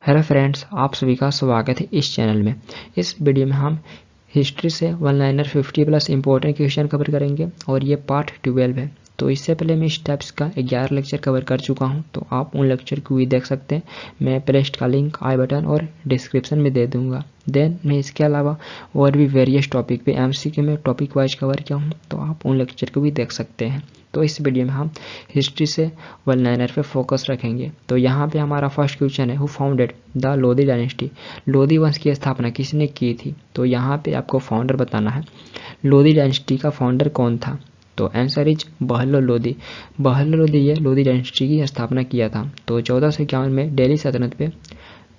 Hello friends, आप सभी का स्वागत है इस चैनल में। इस वीडियो में हम हिस्ट्री से one liner 50+ important question cover करेंगे और ये पार्ट 12 है। तो इससे पहले मैं इस टाइप्स का 11 लेक्चर कवर कर चुका हूं, तो आप उन लेक्चर को भी देख सकते हैं। मैं प्लेलिस्ट का लिंक आई बटन और डिस्क्रिप्शन में दे दूंगा। देन मैं इसके अलावा और भी वेरियस टॉपिक पे एमसीक्यू में टॉपिक वाइज कवर किया हूँ, तो आप उन लेक्चर को भी देख सकते हैं। तो इस वीडियो में हम हिस्ट्री से वन लाइनर पे फोकस रखेंगे। तो यहाँ पे हमारा फर्स्ट क्वेश्चन है, who founded the Lodhi dynasty. Lodhi वंश की स्थापना किसने की थी? तो यहाँ पे आपको फाउंडर बताना है। लोधी डायनेस्टी का फाउंडर कौन था? तो आंसर इज बहलो लोधी। बहलो लोधी ये लोधी डायनेस्टी की स्थापना किया था। तो 1451 में दिल्ली सल्तनत पे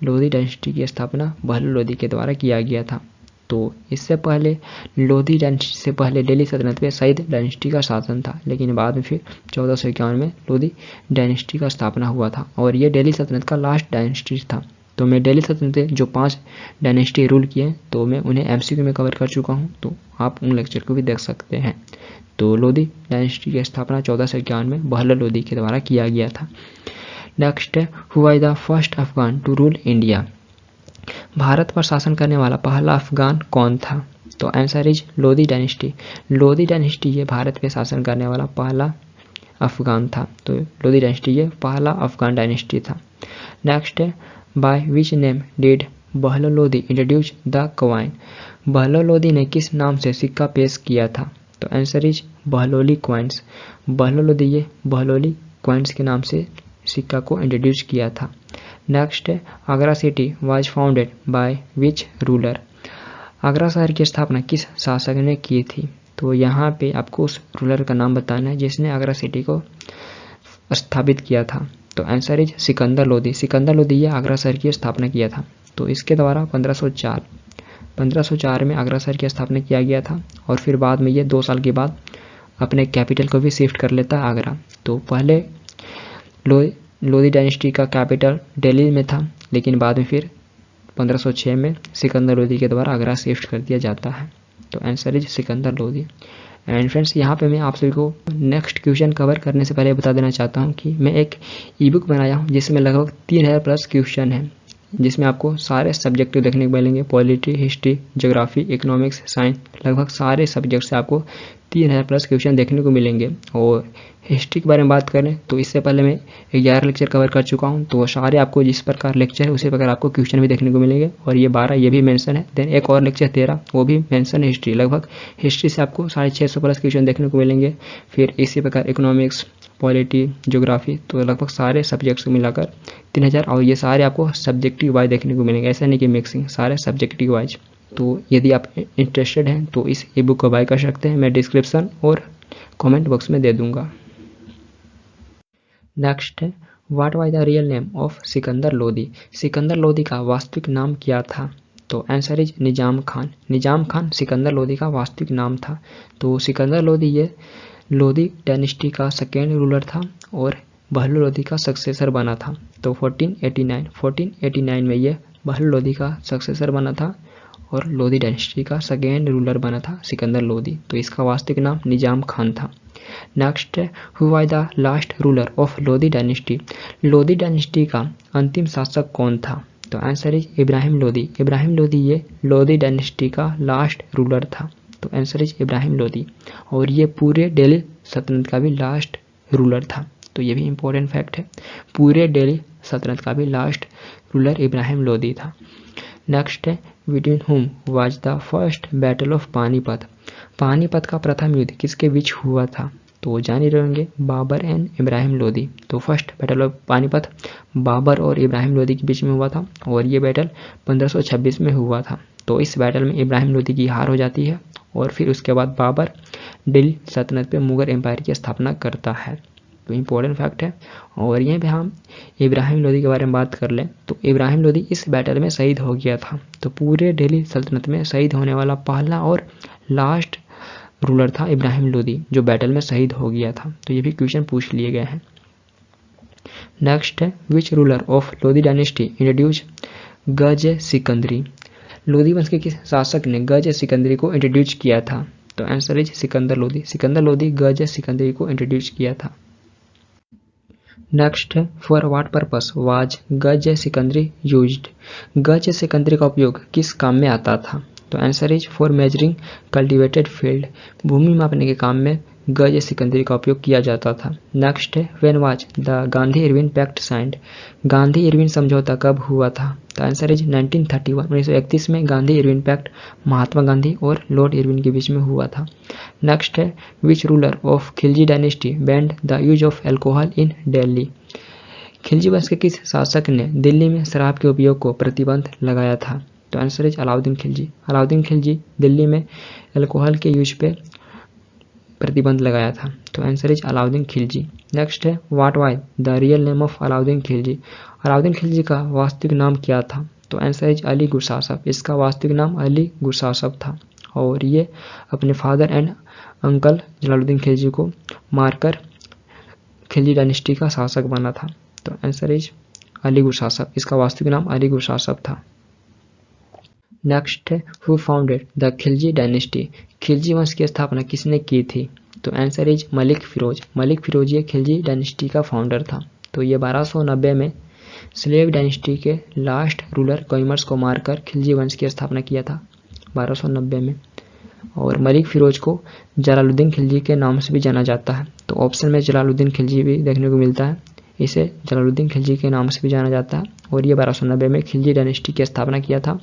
लोधी डायनेस्टी की स्थापना बहलो लोधी के द्वारा किया गया था। तो इससे पहले लोधी डायनेस्टी से पहले दिल्ली सल्तनत पे सईद डायनेस्टी का शासन था, लेकिन बाद में फिर 1451 में लोधी डायनेस्टी का स्थापना हुआ था और ये दिल्ली सल्तनत का लास्ट डायनेस्टी था। तो मैं दिल्ली सल्तनत में जो 5 डायनेस्टी रूल किए तो मैं उन्हें एमसीक्यू में कवर कर चुका हूँ, तो आप उन लेक्चर को भी देख सकते हैं। तो लोधी डायनेस्टी की स्थापना 1451 में बहलो लोधी के द्वारा किया गया था। नेक्स्ट है, who was the first Afghan to rule India. Bharat पर शासन करने वाला पहला अफगान कौन था? तो answer is Lodhi dynasty. Lodhi dynasty ये भारत पे शासन करने वाला पहला अफगान था। तो लोधी डायनेस्टी ये पहला अफगान डायनेस्टी था। नेक्स्ट है, by which name did Bahlol Lodhi introduce the coin. Bahlol Lodhi ने किस नाम से सिक्का पेश किया था? तो answer is Bahloli coins. Bahlol Lodhi ये बहलोली कॉइन्स के नाम से सिक्का को इंट्रोड्यूस किया था। नेक्स्ट है, Agra city was founded by which ruler. Agra शहर की स्थापना किस शासक ने की थी? तो यहाँ पे आपको उस रूलर का नाम बताना है जिसने आगरा सिटी को स्थापित किया था। तो आंसर इज सिकंदर लोधी। सिकंदर लोधी ये आगरा शहर की स्थापना किया था। तो इसके द्वारा 1504 में आगरा शहर की स्थापना किया गया था और फिर बाद में ये 2 साल के बाद अपने कैपिटल को भी शिफ्ट कर लेता है आगरा। तो पहले लोधी डायनेस्टी का कैपिटल दिल्ली में था, लेकिन बाद में फिर 1506 में सिकंदर लोधी के द्वारा आगरा शिफ्ट कर दिया जाता है। तो answer is Sikandar Lodhi. And friends, यहाँ पे मैं आप सभी को नेक्स्ट क्वेश्चन कवर करने से पहले बता देना चाहता हूँ कि मैं एक ई बुक बनाया हूँ जिसमें लगभग 3000+ क्वेश्चन है, जिसमें आपको सारे सब्जेक्ट देखने को मिलेंगे। Polity, history, geography, economics, science, लगभग सारे सब्जेक्ट से आपको 3000+ क्वेश्चन देखने को मिलेंगे। और हिस्ट्री के बारे में बात करें तो इससे पहले मैं 11 लेक्चर कवर कर चुका हूं, तो वो सारे आपको जिस प्रकार लेक्चर है उसी प्रकार आपको क्वेश्चन भी देखने को मिलेंगे। और ये 12 ये भी मेंशन है। देन एक और लेक्चर 13 वो भी मेंशन है हिस्ट्री। लगभग हिस्ट्री से आपको 650+ क्वेश्चन देखने को मिलेंगे। फिर इसी प्रकार इकोनॉमिक्स, पॉलिटी, ज्योग्राफी, तो लगभग सारे सब्जेक्ट्स को मिलाकर 3000। और ये सारे आपको सब्जेक्टिव वाइज देखने को मिलेंगे, ऐसा नहीं कि मिक्सिंग, सारे सब्जेक्टिव वाइज। तो यदि आप इंटरेस्टेड हैं तो इस ई बुक को बाय कर सकते हैं, मैं डिस्क्रिप्शन और कमेंट बॉक्स में दे दूंगा। नेक्स्ट है, what was the real name of Sikandar Lodhi. Sikandar Lodhi का वास्तविक नाम क्या था? तो आंसर इज निजाम खान। निजाम खान सिकंदर लोधी का वास्तविक नाम था। तो सिकंदर लोधी ये लोधी डायनेस्टी का सेकेंड रूलर था और बहलो लोधी का सक्सेसर बना था। तो 1489 में ये बहलो लोधी का सक्सेसर बना था और लोधी डायनेस्टी का सेकेंड रूलर बना था सिकंदर लोधी। तो इसका वास्तविक नाम निजाम खान था। नेक्स्ट है, who was the last ruler of Lodhi dynasty. Lodhi dynasty का अंतिम शासक कौन था? तो आंसर इज इब्राहिम लोधी। इब्राहिम लोधी ये लोधी डायनेस्टी का लास्ट रूलर था। तो आंसर इज इब्राहिम लोधी और ये पूरे दिल्ली सल्तनत का भी लास्ट रूलर था। तो ये भी इंपॉर्टेंट फैक्ट है, पूरे दिल्ली सल्तनत का भी लास्ट रूलर इब्राहिम लोधी था। नेक्स्ट है, between whom was the first battle of Panipat. Panipat का प्रथम युद्ध किसके बीच हुआ था? तो जान ही रहेंगे, बाबर एंड इब्राहिम लोधी। तो first battle of Panipat Babar और इब्राहिम लोधी के बीच में हुआ था और ये बैटल 1526 में हुआ था। तो इस बैटल में इब्राहिम लोधी की हार हो जाती है और फिर उसके बाद बाबर दिल्ली सल्तनत पे मुगल एम्पायर की स्थापना करता है। तो इम्पोर्टेंट फैक्ट है। और यहीं पे हम इब्राहिम लोधी के बारे में बात कर लें तो इब्राहिम लोधी इस बैटल में शहीद हो गया था। तो पूरे दिल्ली सल्तनत में शहीद होने वाला पहला और लास्ट रूलर था इब्राहिम लोधी, जो बैटल में शहीद हो गया था। तो ये भी क्वेश्चन पूछ लिए गए हैं। नेक्स्ट है, which ruler of Lodhi dynasty introduce गज सिकंदरी। लोधी वंश के किस शासक ने गज सिकंदरी को इंट्रोड्यूस किया था? तो आंसर इज सिकंदर लोधी। सिकंदर लोधी गज सिकंदरी को इंट्रोड्यूस किया था। नेक्स्ट है फॉर व्हाट पर्पस वाज गज सिकंदरी यूज्ड। गज सिकंदरी का उपयोग किस काम में आता था? तो answer is for measuring cultivated field. भूमि मापने के काम में गज सिकंदरी का उपयोग किया जाता था। नेक्स्ट है when was the Gandhi Irwin pact signed. Gandhi Irwin समझौता कब हुआ था? तो आंसर इज 1931 1931 में गांधी इरविन पैक्ट महात्मा गांधी और लॉर्ड इरविन के बीच में हुआ था। नेक्स्ट है which ruler of Khilji dynasty band the use of alcohol in Delhi. Khilji वंश के किस शासक ने दिल्ली में शराब के उपयोग को प्रतिबंध लगाया था? तो आंसर इज अलाउद्दीन खिलजी। अलाउद्दीन खिलजी दिल्ली में अल्कोहल के यूज पे प्रतिबंध लगाया था। तो answer is Alauddin Khilji. Next है what was the real name of Alauddin Khilji. Alauddin Khilji का वास्तविक नाम क्या था? तो आंसर इज अली गुरसासफ। इसका वास्तविक नाम अली गुरसासफ था और ये अपने father and uncle Jalaluddin Khilji को मारकर खिलजी डायनेस्टी का शासक बना था। तो आंसर इज अली गुरसासफ। इसका वास्तविक नाम अली गुरसासफ था। नेक्स्ट है who founded the Khilji dynasty. Khilji वंश की स्थापना किसने की थी? तो आंसर इज मलिक फिरोज। मलिक फिरोज ये खिलजी डायनेस्टी का फाउंडर था। तो ये 1290 में स्लेव डायनेस्टी के लास्ट रूलर कोइमर्स को मारकर खिलजी वंश की स्थापना किया था 1290 में। और मलिक फिरोज को जलालुद्दीन खिलजी के नाम से भी जाना जाता है। तो ऑप्शन में जलालुद्दीन खिलजी भी देखने को मिलता है। इसे जलालुद्दीन खिलजी के नाम से भी जाना जाता है और ये 1290 में खिलजी डायनेस्टी की स्थापना किया था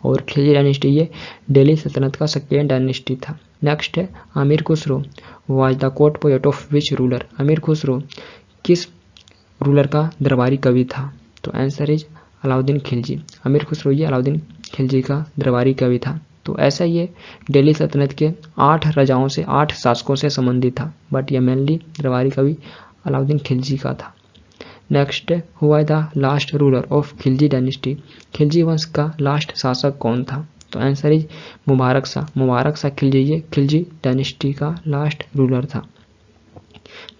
और खिलजी डायनेस्टी ये दिल्ली सल्तनत का सेकेंड डायनेस्टी था। नेक्स्ट है अमीर Khusro was the court poet of which ruler. अमीर खुसरो किस रूलर का दरबारी कवि था? तो आंसर इज अलाउद्दीन खिलजी। अमीर खुसरो ये अलाउद्दीन खिलजी का दरबारी कवि था। तो ऐसा ये दिल्ली सल्तनत के 8 राजाओं से 8 शासकों से संबंधित था, बट ये मेनली दरबारी कवि अलाउद्दीन खिलजी का था। Next who was the last ruler of Khilji dynasty. Khilji वंश का लास्ट शासक कौन था? तो आंसर इज मुबारक शाह। मुबारक शाह खिलजी ये खिलजी डायनेस्टी का लास्ट रूलर था।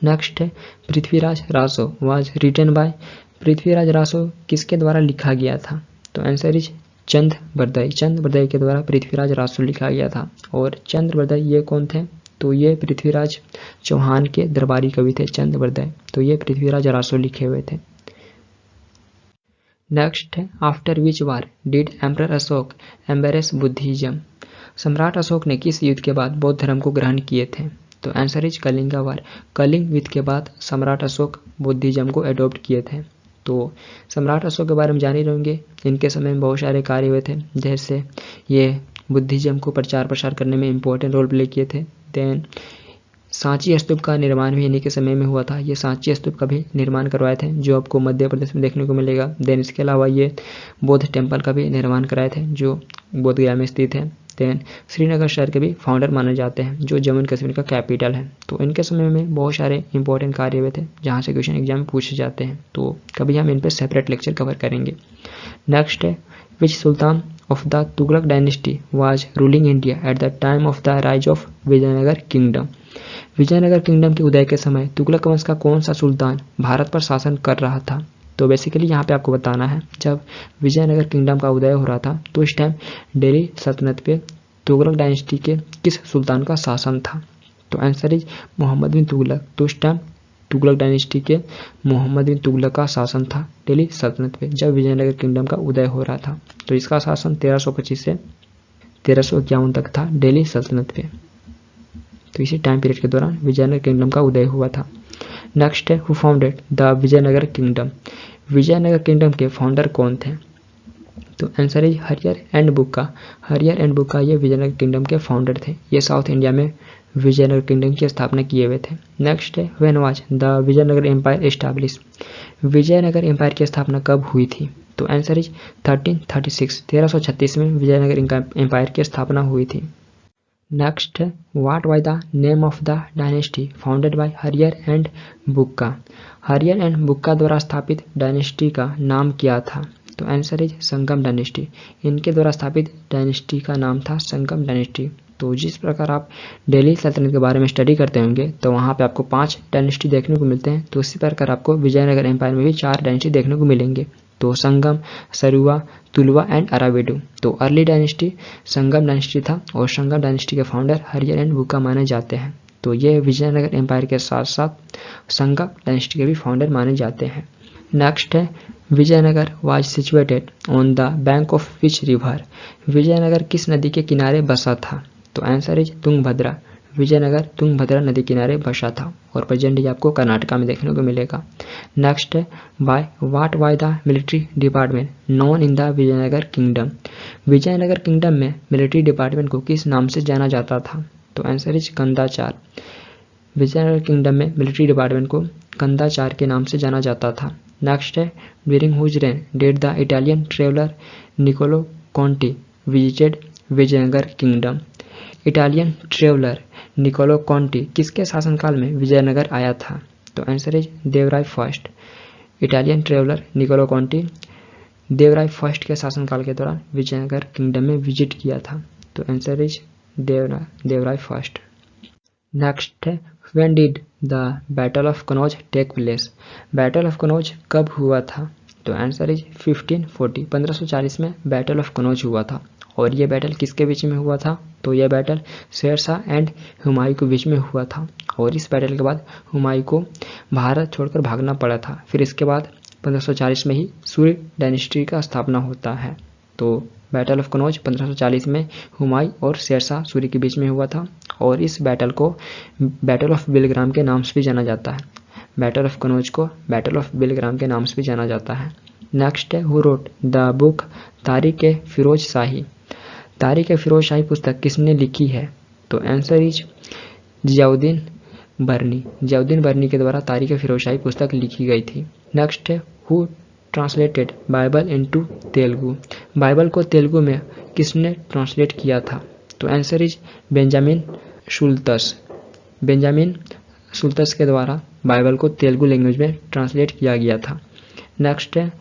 नेक्स्ट है Prithviraj Raso was written by. Prithviraj Raso किसके द्वारा लिखा गया था? तो आंसर इज चंद बरदई। चंद बरदई के द्वारा पृथ्वीराज रासो लिखा गया था। और चंद्र बरदई ये कौन थे? तो ये पृथ्वीराज चौहान के दरबारी कवि थे चंद बरदई। तो ये पृथ्वीराज रासो लिखे हुए थे। नेक्स्ट है after which war did emperor Ashok embarrass Buddhism. सम्राट अशोक ने किस युद्ध के बाद बौद्ध धर्म को ग्रहण किए थे? तो आंसर इज कलिंगा वार। कलिंग युद्ध के बाद सम्राट अशोक बुद्धिज्म को एडॉप्ट किए थे। तो सम्राट अशोक के बारे में जान ही रहेंगे। इनके समय में बहुत सारे कार्य हुए थे, जैसे ये बुद्धिज्म को प्रचार प्रसार करने में इंपॉर्टेंट रोल प्ले किए थे। देन सांची स्तूप का निर्माण भी इन्हीं के समय में हुआ था। ये सांची स्तूप का भी निर्माण करवाए थे, जो आपको मध्य प्रदेश में देखने को मिलेगा। देन इसके अलावा ये बौद्ध टेम्पल का भी निर्माण कराए थे, जो बोध गया में स्थित है। देन श्रीनगर शहर के भी फाउंडर माने जाते हैं, जो जम्मू कश्मीर का कैपिटल है। तो इनके समय में बहुत सारे इंपॉर्टेंट कार्य हुए थे, जहाँ से क्वेश्चन एग्जाम में पूछे जाते हैं। तो कभी हम इन पर सेपरेट लेक्चर कवर करेंगे। नेक्स्ट है विच सुल्तान of the Tughlaq dynasty was ruling India at the time of the rise of Vijayanagara kingdom. Vijayanagara kingdom के उदय के समय तुगलक वंश का कौन सा सुल्तान भारत पर शासन कर रहा था? तो बेसिकली यहाँ पे आपको बताना है, जब विजयनगर किंगडम का उदय हो रहा था तो इस टाइम दिल्ली सल्तनत पे तुगलक डायनेस्टी के किस सुल्तान का शासन था? तो आंसर इज मोहम्मद बिन तुगलक। तो इस टाइम तुगलक डायनेस्टी के मोहम्मद बिन तुगलक का शासन था दिल्ली सल्तनत पे, जब विजयनगर किंगडम का उदय हो रहा था। तो इसका शासन 1325 से 1351 तक था दिल्ली सल्तनत पे। तो इसी टाइम पीरियड के दौरान विजयनगर किंगडम का उदय हुआ था। नेक्स्ट है who founded the Vijayanagara kingdom. Vijayanagara kingdom के फाउंडर कौन थे? तो answer is Harihar and Bukka. Harihar and बुक्का ये विजयनगर किंगडम के फाउंडर थे। ये साउथ इंडिया में विजयनगर किंगडम की स्थापना किए हुए थे। नेक्स्ट है when was the Vijayanagara empire establish. Vijayanagara empire की स्थापना कब हुई थी? तो आंसर इज 1336 में विजयनगर एम्पायर की स्थापना हुई थी। नेक्स्ट है what was the name of the dynasty founded by हरियर एंड बुक्का। हरियर एंड बुक्का द्वारा स्थापित डायनेस्टी का नाम क्या था? तो आंसर इज संगम डायनेस्टी। इनके द्वारा स्थापित डायनेस्टी का नाम था संगम डायनेस्टी। तो जिस प्रकार आप दिल्ली सल्तनत के बारे में स्टडी करते होंगे तो वहाँ पे आपको 5 डायनेस्टी देखने को मिलते हैं। तो इसी प्रकार आपको विजयनगर एम्पायर में भी 4 डायनेस्टी देखने को मिलेंगे। तो संगम, सरुआ, तुलवा एंड अरावेडू। तो अर्ली डायनेस्टी संगम डायनेस्टी था और संगम डायनेस्टी के फाउंडर हरियर एंड बुक्का माने जाते हैं। तो ये विजयनगर एम्पायर के साथ साथ संगा डायनेस्टी के भी फाउंडर माने जाते हैं। नेक्स्ट है Vijayanagara was situated on the bank of which river. Vijayanagara किस नदी के किनारे बसा था? तो आंसर इज तुंगभद्रा। विजयनगर तुंगभद्रा नदी किनारे बसा था और प्रेजेंट ये आपको कर्नाटका में देखने को मिलेगा। नेक्स्ट है by what was the military department known in the Vijayanagara kingdom. Vijayanagara kingdom में मिलिट्री डिपार्टमेंट को किस नाम से जाना जाता था? तो answer is Kandachara. Vijayanagara kingdom में मिलिट्री डिपार्टमेंट को कंदाचार के नाम से जाना जाता था। नेक्स्ट है during whose reign did the Italian traveller Niccolo Conti visited Vijayanagar kingdom. Italian traveller Niccolo Conti किसके शासनकाल में विजयनगर आया था? तो answer is Devaraya first. Italian traveller Niccolo Conti Devaraya first के शासनकाल के दौरान विजयनगर किंगडम में विजिट किया था। तो answer is Devaraya first. Next है when did the battle of Kannauj take place. Battle of Kannauj कब हुआ था? तो आंसर इज 1540 1540 में बैटल ऑफ कनौज हुआ था। और ये बैटल किसके बीच में हुआ था? तो यह बैटल शेरशाह एंड हुमायूं के बीच में हुआ था और इस बैटल के बाद हुमायूं को भारत छोड़कर भागना पड़ा था। फिर इसके बाद 1540 में ही सूर्य डायनेस्टी का स्थापना होता है। तो बैटल ऑफ कनौज 1540 में हुमायूं और शेरशाह सूरी के बीच में हुआ था और इस बैटल को बैटल ऑफ बिलग्राम के नाम से भी जाना जाता है। बैटल ऑफ कनौज को बैटल ऑफ बिलग्राम के नाम से भी जाना जाता है। नेक्स्ट है हु रोट द बुक तारीख ए फिरोज शाही। तारीख ए फिरोज शाही पुस्तक किसने लिखी है? तो आंसर इज जियाउद्दीन बर्नी। जियाउद्दीन बर्नी के द्वारा तारीख ए फिरोज शाही पुस्तक लिखी गई थी। नेक्स्ट है who translated Bible into Telugu. Bible को तेलुगु में किसने ट्रांसलेट किया था? तो आंसर इज बेंजामिन शुल्टस। बेंजामिन शुल्टस के द्वारा बाइबल को तेलुगु लैंग्वेज में ट्रांसलेट किया गया था। नेक्स्ट है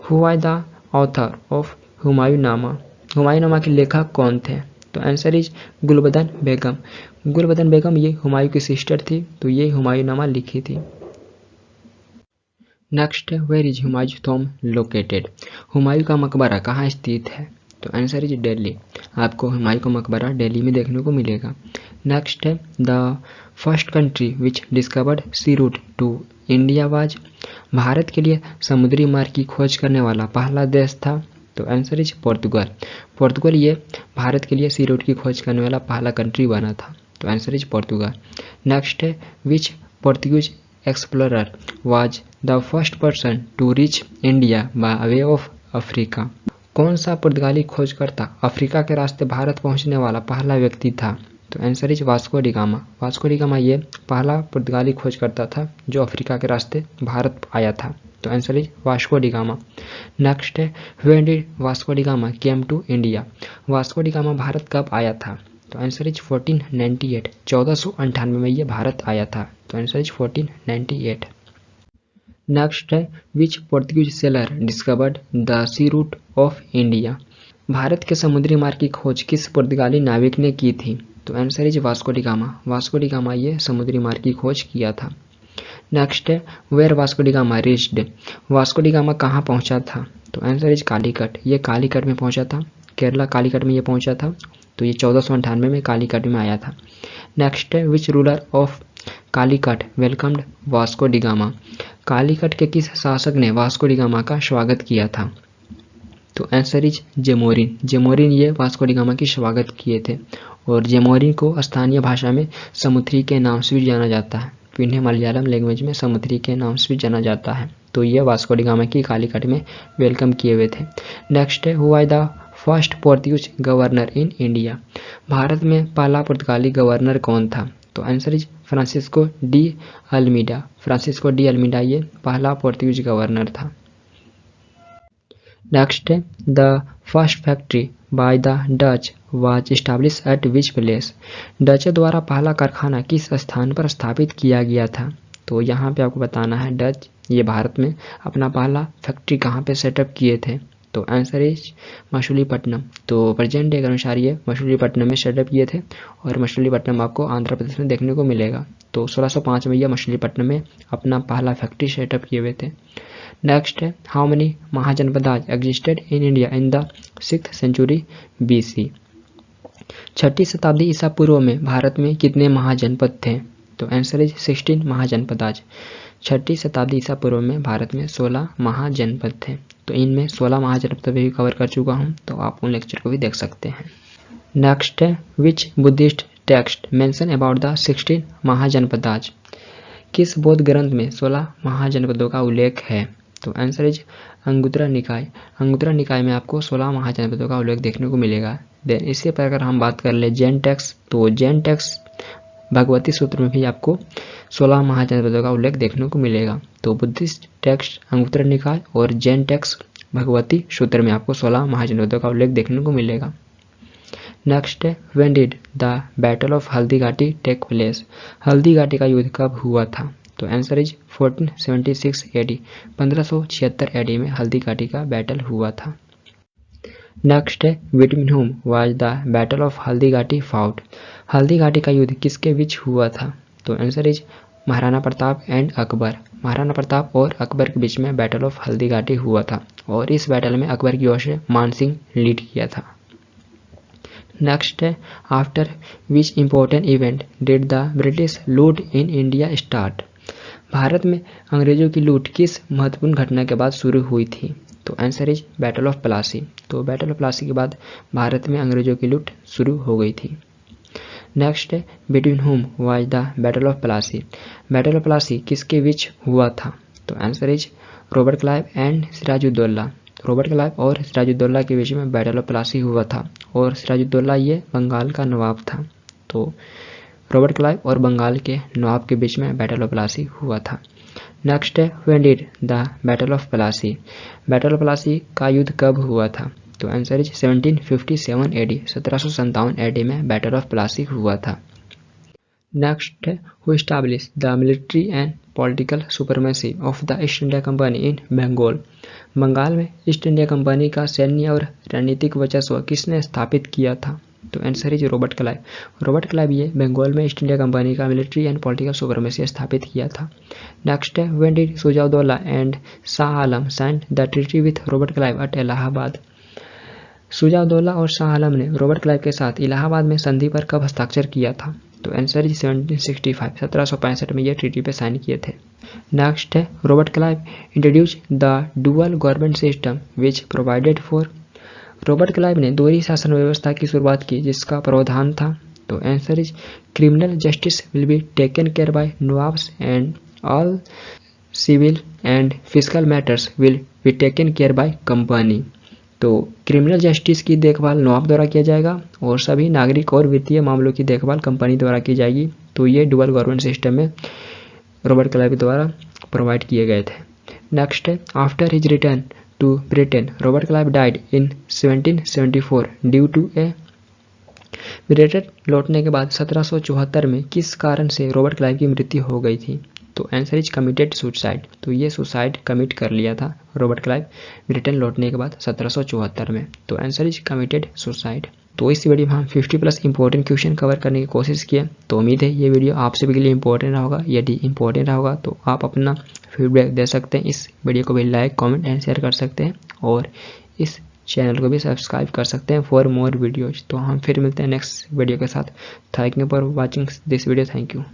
who was the author of Humayunnama. Humayunnama के लेखक कौन थे? तो आंसर इज गुलबदन बेगम। गुलबदन बेगम ये हुमायूं की सिस्टर थी, तो ये हुमायूंनामा लिखी थी। नेक्स्ट है where is Humayun tomb located. Humayun का मकबरा कहाँ स्थित है? तो आंसर इज दिल्ली। आपको हुमायूं का मकबरा दिल्ली में देखने को मिलेगा। नेक्स्ट है the first country which discovered sea route to India was. Bharat के लिए समुद्री मार्ग की खोज करने वाला पहला देश था। तो आंसर इज पोर्तुगल। पोर्तुगल ये भारत के लिए सी रूट की खोज करने वाला पहला कंट्री बना था। तो आंसर इज पोर्तुगल। नेक्स्ट है which Portuguese explorer was the first person to reach India by way of Africa. कौन सा पुर्तगाली खोजकर्ता अफ्रीका के रास्ते भारत पहुंचने वाला पहला व्यक्ति था? तो answer is Vasco da Gama. Vasco da Gama ये पहला पुर्तगाली खोजकर्ता था जो अफ्रीका के रास्ते भारत आया था। तो answer is Vasco da Gama. Next है when did Vasco da Gama came to India. Vasco da Gama Bharat कब आया था? तो आंसर इज 1498 1498 में ये भारत आया था। तो आंसर इज 1498। नेक्स्ट है which Portuguese sailor discovered the sea route of India. Bharat के समुद्री मार्ग की खोज किस पुर्तगाली नाविक ने की थी? तो answer is Vasco da Gama. Vasco da Gama ये समुद्री मार्ग की खोज किया था। नेक्स्ट है where Vasco da Gama reached. Vasco da Gama कहाँ पहुंचा था? तो आंसर इज कालीकट। ये कालीकट में पहुंचा था, केरला कालीकट में ये पहुंचा था। तो ये 1498 में कालीकट में आया था। नेक्स्ट है which ruler of Calicut welcomed Vasco da gamma. Calicut के किस शासक ने वास्को डी गामा का स्वागत किया था? तो आंसर इज जेमोरिन। जेमोरिन ये वास्को डी गामा की स्वागत किए थे और जेमोरिन को स्थानीय भाषा में समुद्री के नाम से भी जाना जाता है। इन्हें मलयालम लैंग्वेज में समुद्री के नाम से भी जाना जाता है। तो ये वास्को डी गामा की कालीकट में वेलकम किए हुए थे। नेक्स्ट है who was the first Portuguese governor in India. Bharat में पहला पुर्तगाली गवर्नर कौन था? तो answer is Francisco de Almeida. Francisco de Almeida ये पहला पोर्तुगीज गवर्नर था। नेक्स्ट है the first factory by the Dutch was establish eight which place. Dutch द्वारा पहला कारखाना किस स्थान पर स्थापित किया गया था? तो यहाँ पे आपको बताना है डच ये भारत में अपना पहला फैक्ट्री कहाँ पे सेटअप किए थे। तो आंसर इज मछलीपट्टनम। तो प्रेजेंट डे के अनुसार ये मछलीपट्टनम में सेटअप किए थे और मछलीपट्टनम आपको आंध्र प्रदेश में देखने को मिलेगा। तो 1605 में यह मछलीपट्टनम में अपना पहला फैक्ट्री सेटअप किए हुए थे। नेक्स्ट है how many mahajanapadas existed in India in the 6th century BC। छठी शताब्दी ईसा पूर्व में भारत में कितने महाजनपद थे? तो आंसर इज 16 महाजनपद। आज छठी शताब्दी ईसा पूर्व में भारत में 16 महाजनपद थे। तो इनमें 16 महाजनपद भी कवर कर चुका हूँ, तो आप उन लेक्चर को भी देख सकते हैं। नेक्स्ट है which Buddhist text mention about the 16 mahajanapadas. किस बौद्ध ग्रंथ में 16 महाजनपदों का उल्लेख है? तो आंसर इज अंगुत्तरा निकाय। अंगुत्तरा निकाय में आपको 16 महाजनपदों का उल्लेख देखने को मिलेगा। देन इसके पर अगर हम बात कर ले जैन टेक्स्ट, तो जैन टेक्स्ट भगवती सूत्र में भी आपको 16 महाजनपदों का उल्लेख देखने को मिलेगा। तो बुद्धिस्ट टेक्स्ट अंगुत्तरा निकाय और जैन टेक्स्ट भगवती सूत्र में आपको 16 महाजनपदों का उल्लेख देखने को मिलेगा। नेक्स्ट है when did the battle of Haldighati take place. Haldighati का युद्ध कब हुआ था? तो आंसर इज 1476 एडी। 1576 एडी में हल्दीघाटी का बैटल हुआ था। नेक्स्ट है between whom was the battle of Haldighati fought. Haldighati का युद्ध किसके बीच हुआ था? तो answer is Maharana Pratap and Akbar. Maharana Pratap और अकबर के बीच में बैटल ऑफ हल्दीघाटी हुआ था और इस बैटल में अकबर की ओर से मान सिंह लीड किया था। नेक्स्ट है after which important event did the British लूट इन इंडिया स्टार्ट। भारत में अंग्रेजों की लूट किस महत्वपूर्ण घटना के बाद शुरू हुई थी? तो answer is battle of Plassey. तो बैटल ऑफ प्लासी के बाद भारत में अंग्रेजों की लूट शुरू हो गई थी। नेक्स्ट है between whom was the battle of Plassey. Battle of Plassey किसके बीच हुआ था? तो answer is Robert Clive and Sirajuddaulah. Robert Clive और सिराजुद्दौला के बीच में बैटल ऑफ प्लासी हुआ था और सिराजुद्दौला ये बंगाल का नवाब था। तो रॉबर्ट क्लाइव और बंगाल के नवाब के बीच में बैटल ऑफ प्लासी हुआ था। नेक्स्ट है when did the battle of Plassey. Battle of Plassey का युद्ध कब हुआ था? तो आंसर इज 1757 एडी। 1757 एडी में बैटल ऑफ प्लासी हुआ था। नेक्स्ट है who establish the military and political supremacy of the East India company in Bengal. Bengal में ईस्ट इंडिया कंपनी का सैन्य और रणनीतिक वर्चस्व किसने स्थापित किया था? तो answer is Robert Clive. Robert Clive ये बंगाल में ईस्ट इंडिया कंपनी का मिलिट्री एंड पॉलिटिकल सुपरमेसी स्थापित किया था। नेक्स्ट है when did Shujauddaulah and Shah Alam sign the treaty with Robert Clive at Allahabad. Shujauddaulah और शाह आलम ने रॉबर्ट क्लाइव के साथ इलाहाबाद में संधि पर कब हस्ताक्षर किया था? तो आंसर इज 1765। 1765 में ये ट्रीटी पे साइन किए थे। नेक्स्ट है Robert Clive introduce the dual government system which provided for. Robert Clive ने दोहरी शासन व्यवस्था की शुरुआत की जिसका प्रावधान था। तो answer is criminal justice will be taken care by nawabs and all civil and physical matters will be taken care by company. तो क्रिमिनल जस्टिस की देखभाल नवाब द्वारा किया जाएगा और सभी नागरिक और वित्तीय मामलों की देखभाल कंपनी द्वारा की जाएगी। तो ये डुअल गवर्नमेंट सिस्टम में रॉबर्ट क्लाइव द्वारा प्रोवाइड किए गए थे। नेक्स्ट है after his return to Britain Robert Clive died in 1774 due to a. Britain लौटने के बाद 1774 में किस कारण से रॉबर्ट क्लाइव की मृत्यु हो गई थी? तो आंसर इज कमिटेड सुसाइड। तो ये सुसाइड कमिट कर लिया था रॉबर्ट क्लाइव ब्रिटेन लौटने के बाद 1774 में। तो आंसर इज कमिटेड सुसाइड। तो इस वीडियो में हम 50+ इंपॉर्टेंट क्वेश्चन कवर करने की कोशिश किए। तो उम्मीद है ये वीडियो आप सभी के लिए इंपॉर्टेंट रहा होगा। यदि इंपॉर्टेंट रहा होगा तो आप अपना फीडबैक दे सकते हैं। इस वीडियो को भी लाइक कमेंट एंड शेयर कर सकते हैं और इस चैनल को भी सब्सक्राइब कर सकते हैं फॉर मोर वीडियोज। तो हम फिर मिलते हैं नेक्स्ट वीडियो के साथ। Thank you for watching this video. Thank you.